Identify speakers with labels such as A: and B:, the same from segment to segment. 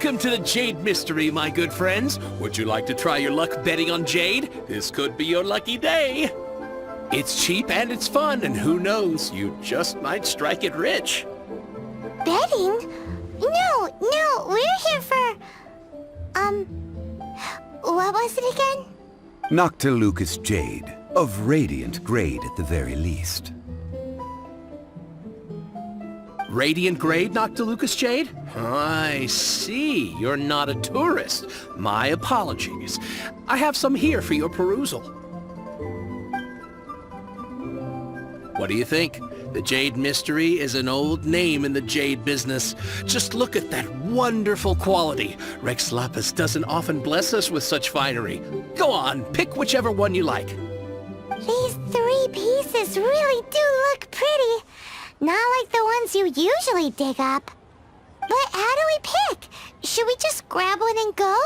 A: Welcome to the Jade Mystery, my good friends. Would you like to try your luck betting on Jade? This could be your lucky day. It's cheap and it's fun, and who knows, you just might strike it rich.
B: Betting? No, we're here for... what was it again?
C: Noctilucous Jade, of radiant grade at the very least.
A: Radiant grade, Noctilucous Jade? I see. You're not a tourist. My apologies. I have some here for your perusal. What do you think? The Jade Mystery is an old name in the jade business. Just look at that wonderful quality. Rex Lapis doesn't often bless us with such finery. Go on, pick whichever one you like.
B: These 3 pieces really do look pretty. Not like the ones you usually dig up. But how do we pick? Should we just grab one and go?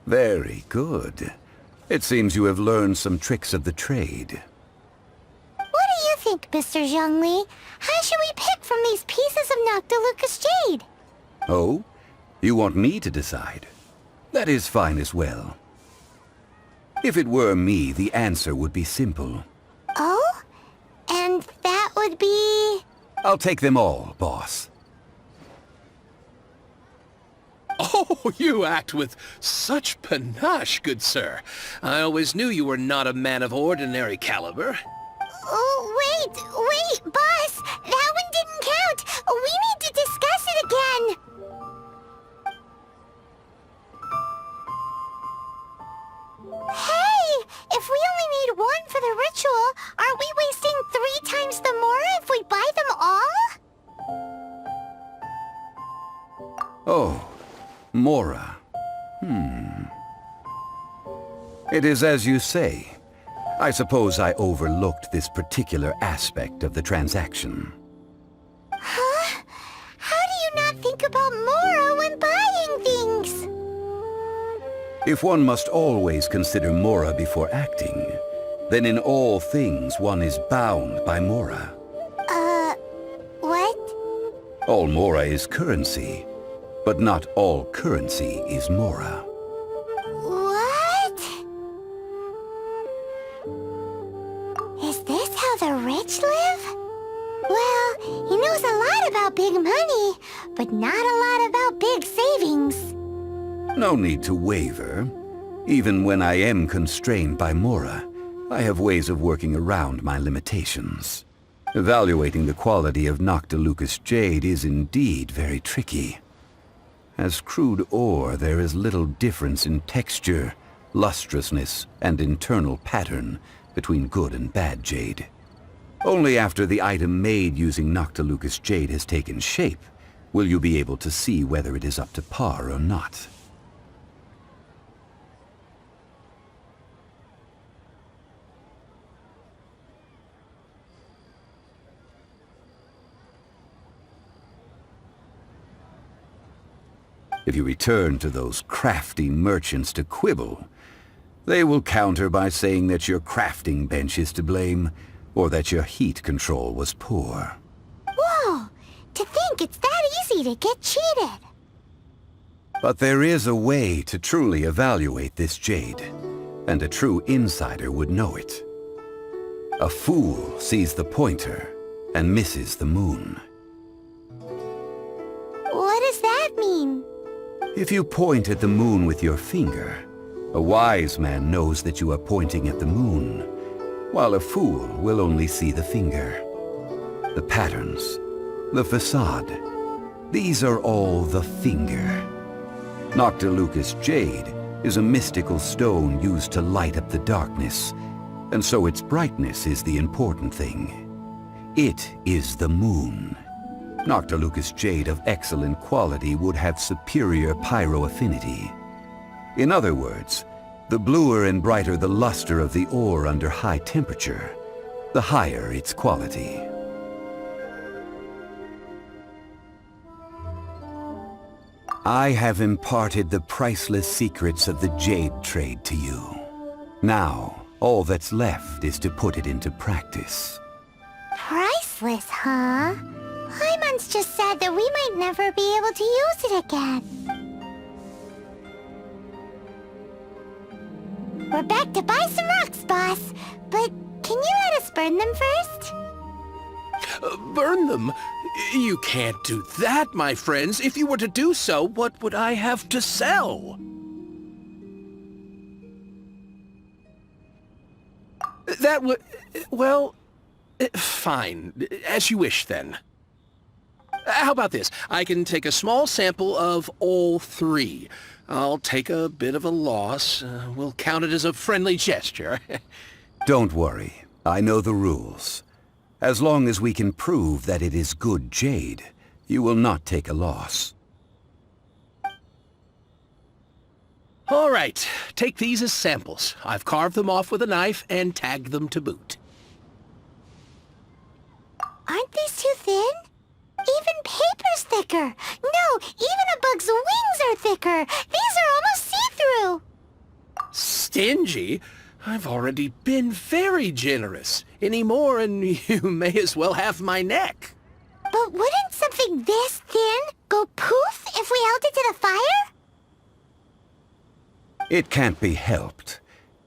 C: Very good. It seems you have learned some tricks of the trade.
B: What do you think, Mr. Zhongli? How should we pick from these pieces of Noctilucous Jade?
C: Oh? You want me to decide? That is fine as well. If it were me, the answer would be simple.
B: Oh? And that would be...
C: I'll take them all, boss.
A: Oh, you act with such panache, good sir. I always knew you were not a man of ordinary caliber.
B: Oh, wait, boss! That one didn't count! We need to discuss it again! Hey! If we only need one for the ritual, aren't we wasting 3 times the Mora if we buy them all?
C: Oh, Mora. It is as you say. I suppose I overlooked this particular aspect of the transaction.
B: Huh? How do you not think about Mora when buying things?
C: If one must always consider Mora before acting, then in all things one is bound by Mora.
B: What?
C: All Mora is currency, but not all currency is Mora.
B: What? Is this how the rich live? Well, he knows a lot about big money, but not a lot about big savings.
C: No need to waver. Even when I am constrained by Mora, I have ways of working around my limitations. Evaluating the quality of Noctilucous Jade is indeed very tricky. As crude ore, there is little difference in texture, lustrousness, and internal pattern between good and bad jade. Only after the item made using Noctilucous Jade has taken shape will you be able to see whether it is up to par or not. If you return to those crafty merchants to quibble, they will counter by saying that your crafting bench is to blame, or that your heat control was poor.
B: Whoa! To think it's that easy to get cheated!
C: But there is a way to truly evaluate this jade, and a true insider would know it. A fool sees the pointer and misses the moon.
B: What does that mean?
C: If you point at the moon with your finger, a wise man knows that you are pointing at the moon, while a fool will only see the finger. The patterns, the facade, these are all the finger. Noctilucous Jade is a mystical stone used to light up the darkness, and so its brightness is the important thing. It is the moon. Noctilucous Jade of excellent quality would have superior pyro-affinity. In other words, the bluer and brighter the luster of the ore under high temperature, the higher its quality. I have imparted the priceless secrets of the jade trade to you. Now, All that's left is to put it into practice.
B: Priceless, huh? Hyman's just said that we might never be able to use it again. We're back to buy some rocks, boss. But can you let us burn them first?
A: Burn them? You can't do that, my friends. If you were to do so, what would I have to sell? That would... well... fine. As you wish, then. How about this? I can take a small sample of all three. I'll take a bit of a loss. We'll count it as a friendly gesture.
C: Don't worry. I know the rules. As long as we can prove that it is good jade, you will not take a loss.
A: All right. Take these as samples. I've carved them off with a knife and tagged them to boot.
B: Aren't these too thin? Even paper's thicker. No, even a bug's wings are thicker. These are almost see-through.
A: Stingy? I've already been very generous. Any more and you may as well have my neck.
B: But wouldn't something this thin go poof if we held it to the fire?
C: It can't be helped.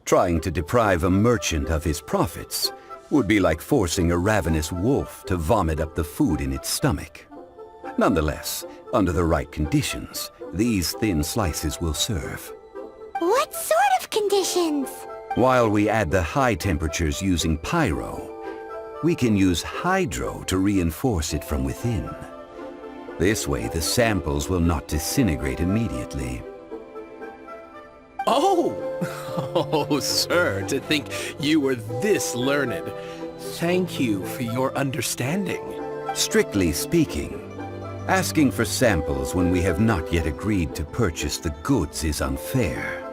C: Trying to deprive a merchant of his profits would be like forcing a ravenous wolf to vomit up the food in its stomach. Nonetheless, under the right conditions, these thin slices will serve.
B: What sort of conditions?
C: While we add the high temperatures using pyro, we can use hydro to reinforce it from within. This way, the samples will not disintegrate immediately.
A: Oh! Oh, sir, to think you were this learned. Thank you for your understanding.
C: Strictly speaking, asking for samples when we have not yet agreed to purchase the goods is unfair.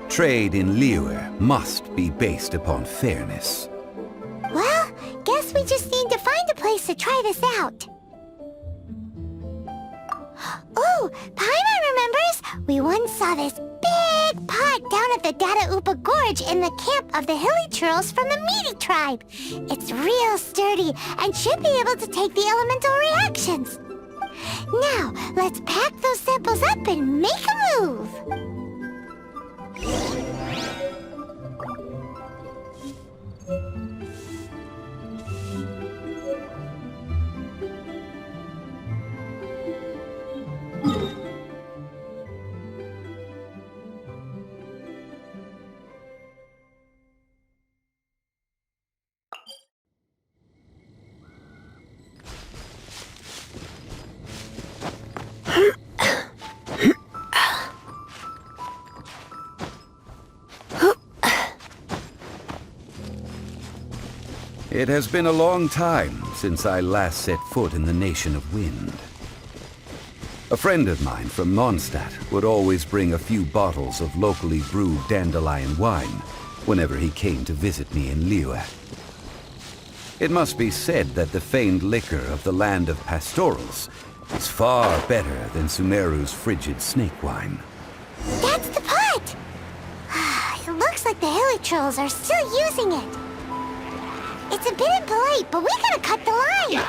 C: Trade in Liyue must be based upon fairness.
B: Well, guess we just need to find a place to try this out. Oh, Paimon remembers! We once saw this big pot down at the Data Upa Gorge in the camp of the Hilly Churls from the Meaty tribe. It's real sturdy and should be able to take the elemental reactions. Now, let's pack those samples up and make a move.
C: It has been a long time since I last set foot in the Nation of Wind. A friend of mine from Mondstadt would always bring a few bottles of locally brewed dandelion wine whenever he came to visit me in Liyue. It must be said that the famed liquor of the land of pastorals is far better than Sumeru's frigid snake wine.
B: That's the pot! It looks like the Hilly Trolls are still using it. It's a bit impolite, but we gotta cut the line!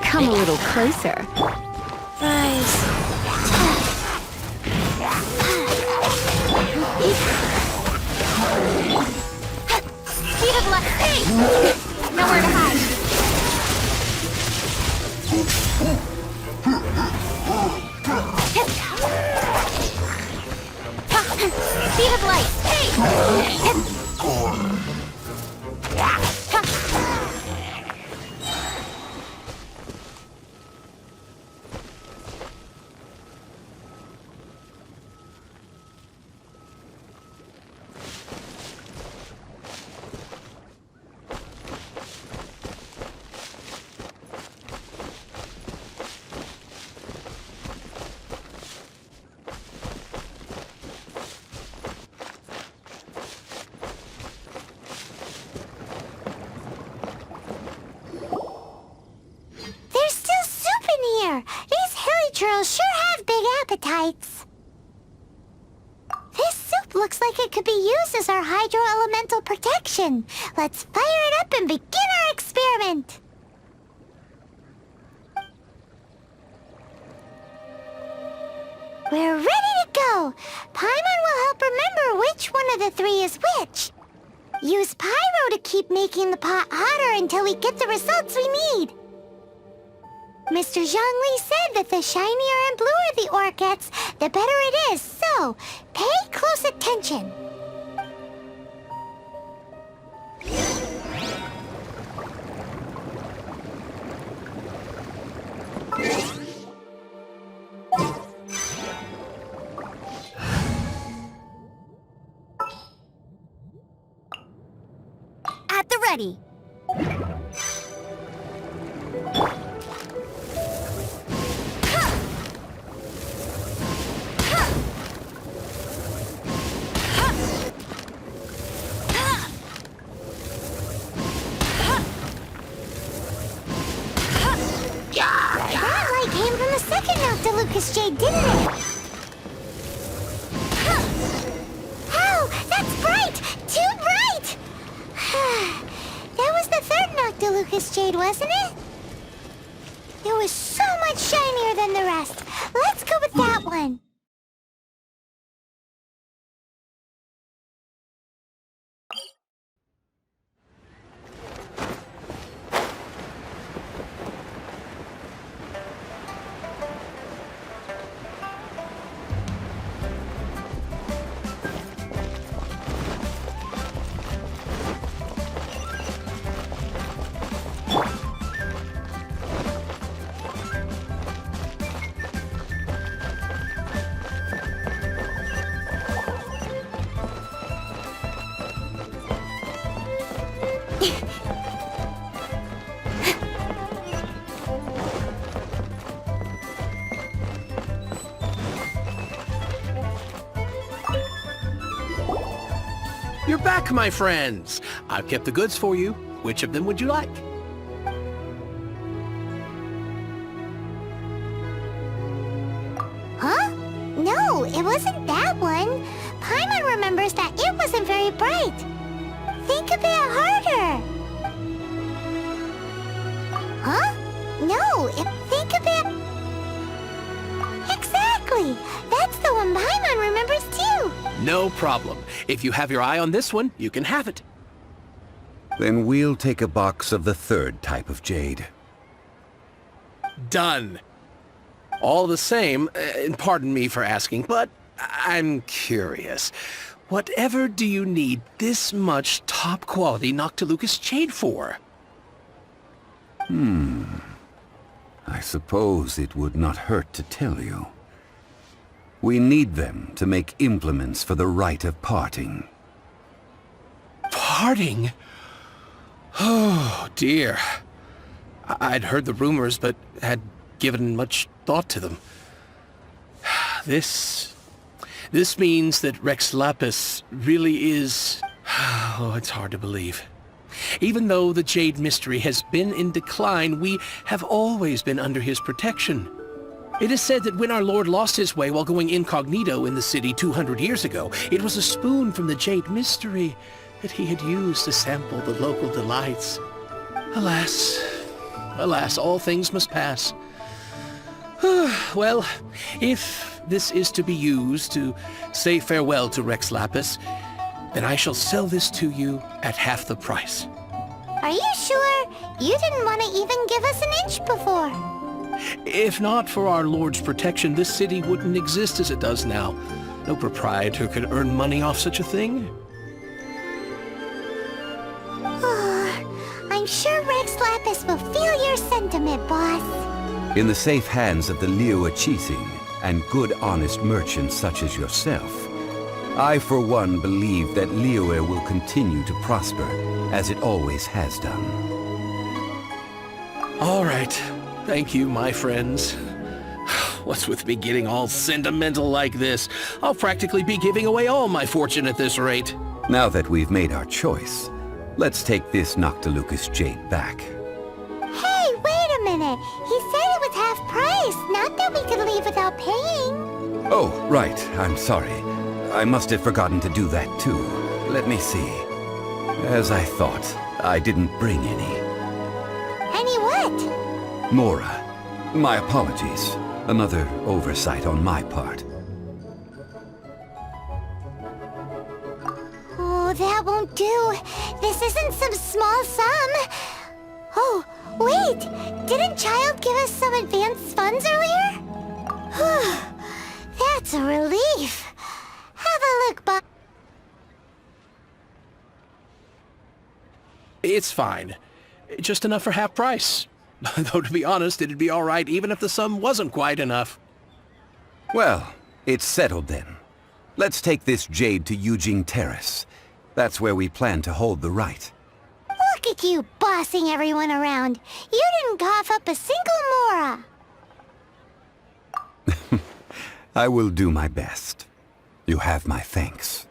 D: Come a little closer. Rise.
B: Speed of luck! Hey! Nowhere to hide! Speed of light! Hey! delights. This soup looks like it could be used as our hydro-elemental protection. Let's fire it up and begin our experiment. We're ready to go. Paimon will help remember which one of the three is which. Use pyro to keep making the pot hotter until we get the results we need. Mr. Zhongli said that the shinier and bluer the ore gets, the better it is, so pay close attention. At the ready. That light came from the second Noctilucous Jade, didn't it? Oh, that's bright! Too bright! That was the third Noctilucous Jade, wasn't it? It was so much shinier than the rest. Let's go with that one.
A: You're back, my friends. I've kept the goods for you. Which of them would you like?
B: Huh? No, it wasn't that one. Paimon remembers that it wasn't very bright. Think a bit harder. Huh? No, think a bit... Exactly! That's the one Paimon remembers too!
A: No problem. If you have your eye on this one, you can have it.
C: Then we'll take a box of the third type of jade.
A: Done. All the same, and pardon me for asking, but I'm curious. Whatever do you need this much top-quality Noctilucous Jade for?
C: I suppose it would not hurt to tell you. We need them to make implements for the rite of parting.
A: Parting? Oh, dear. I'd heard the rumors, but had given much thought to them. This means that Rex Lapis really is... Oh, it's hard to believe. Even though the Jade Mystery has been in decline, we have always been under his protection. It is said that when our Lord lost his way while going incognito in the city 200 years ago, it was a spoon from the Jade Mystery that he had used to sample the local delights. Alas, alas, all things must pass. Well, if this is to be used to say farewell to Rex Lapis, then I shall sell this to you at half the price.
B: Are you sure? You didn't want to even give us an inch before.
A: If not for our Lord's protection, this city wouldn't exist as it does now. No proprietor could earn money off such a thing.
B: I'm sure Rex Lapis will feel your sentiment, boss.
C: In the safe hands of the Liu Chising and good honest merchants such as yourself, I for one believe that Liyue will continue to prosper, as it always has done.
A: All right. Thank you, my friends. What's with me getting all sentimental like this? I'll practically be giving away all my fortune at this rate.
C: Now that we've made our choice, let's take this Noctilucous Jade back.
B: Hey, wait a minute. He said it was half price, not that we could leave without paying.
C: Oh, right. I'm sorry. I must have forgotten to do that too. Let me see. As I thought, I didn't bring any.
B: Any what?
C: Mora, my apologies. Another oversight on my part.
B: Oh, that won't do. This isn't some small sum. Oh, wait! Didn't Child give us some advanced funds earlier? Whew, that's a relief. Have a look, Bob.
A: It's fine. Just enough for half price. Though to be honest, it'd be all right even if the sum wasn't quite enough.
C: Well, it's settled then. Let's take this jade to Yujing Terrace. That's where we plan to hold the rite.
B: Look at you bossing everyone around. You didn't cough up a single Mora.
C: I will do my best. You have my thanks.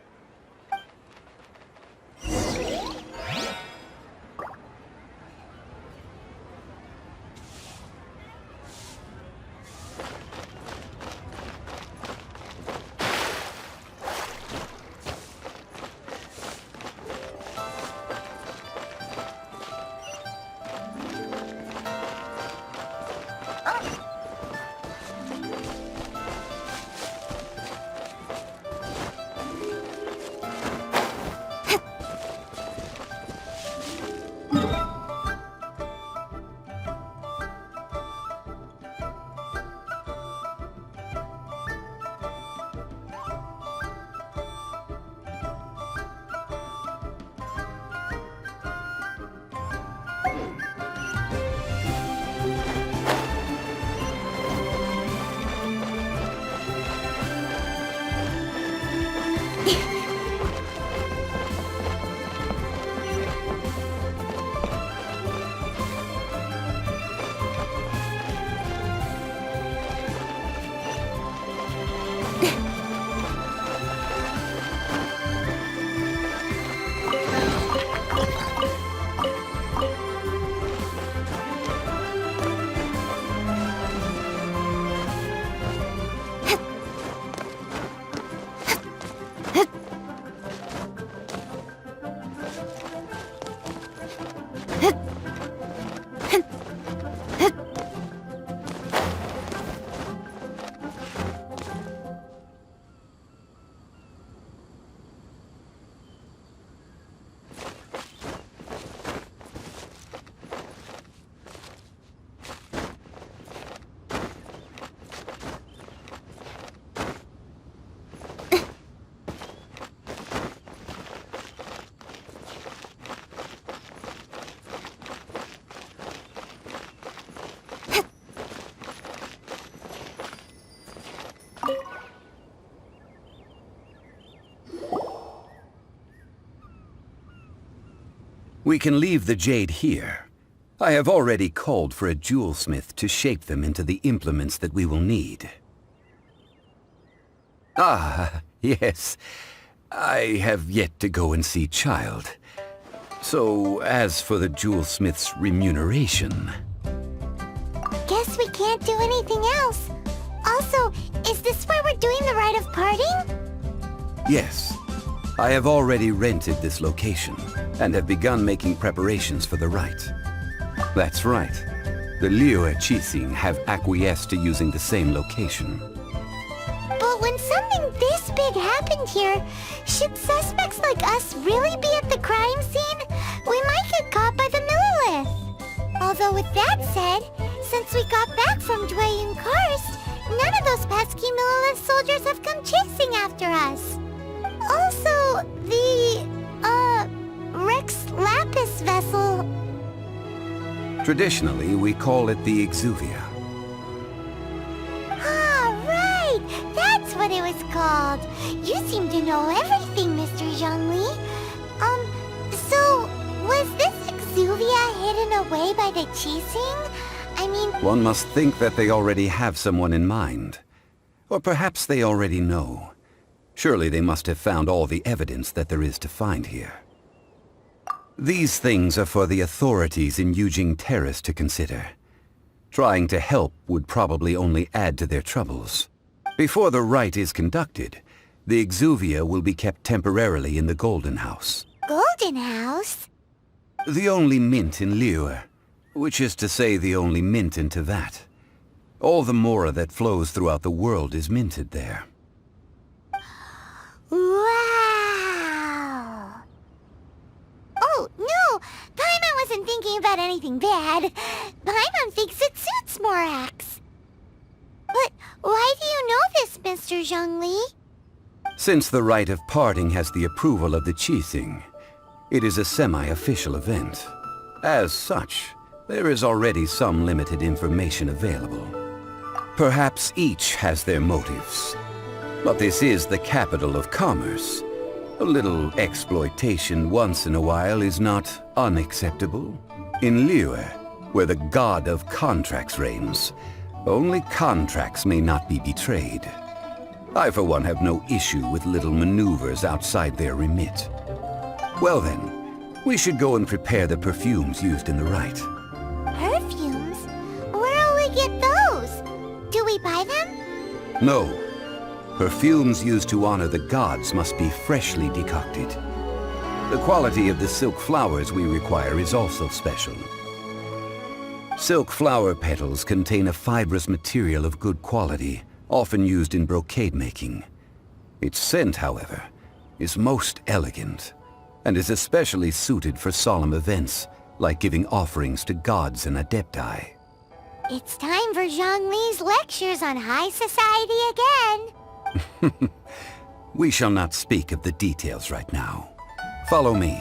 C: We can leave the jade here. I have already called for a jewelsmith to shape them into the implements that we will need. Ah, yes. I have yet to go and see Child. So, as for the jewelsmith's remuneration...
B: Guess we can't do anything else. Also, is this where we're doing the rite of parting?
C: Yes. I have already rented this location, and have begun making preparations for the rite. That's right. The Liu Chising have acquiesced to using the same location.
B: But when something this big happened here, should suspects like us really be at the crime scene? We might get caught by the Millilith. Although with that said, since we got back from Dwayne Karst, none of those pesky Millilith soldiers have come chasing after us. Also, the, Rex Lapis vessel...
C: Traditionally, we call it the Exuvia.
B: Ah, right! That's what it was called. You seem to know everything, Mr. Zhongli. So, was this Exuvia hidden away by the Qixing? I mean...
C: One must think that they already have someone in mind. Or perhaps they already know. Surely they must have found all the evidence that there is to find here. These things are for the authorities in Yujing Terrace to consider. Trying to help would probably only add to their troubles. Before the rite is conducted, the exuvia will be kept temporarily in the Golden House.
B: Golden House?
C: The only mint in Liyue, which is to say the only mint in Teyvat. All the mora that flows throughout the world is minted there.
B: Wow! Oh, no! Paimon wasn't thinking about anything bad. Paimon thinks it suits Morax. But why do you know this, Mr. Zhongli?
C: Since the rite of parting has the approval of the Qixing, it is a semi-official event. As such, there is already some limited information available. Perhaps each has their motives. But this is the capital of commerce. A little exploitation once in a while is not unacceptable. In Liyue, where the god of contracts reigns, only contracts may not be betrayed. I, for one, have no issue with little maneuvers outside their remit. Well then, we should go and prepare the perfumes used in the rite.
B: Perfumes? Where'll we get those? Do we buy them?
C: No. Perfumes used to honor the gods must be freshly decocted. The quality of the silk flowers we require is also special. Silk flower petals contain a fibrous material of good quality, often used in brocade making. Its scent, however, is most elegant, and is especially suited for solemn events, like giving offerings to gods and adepti.
B: It's time for Zhongli's lectures on high society again.
C: We shall not speak of the details right now. Follow me.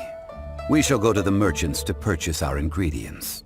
C: We shall go to the merchants to purchase our ingredients.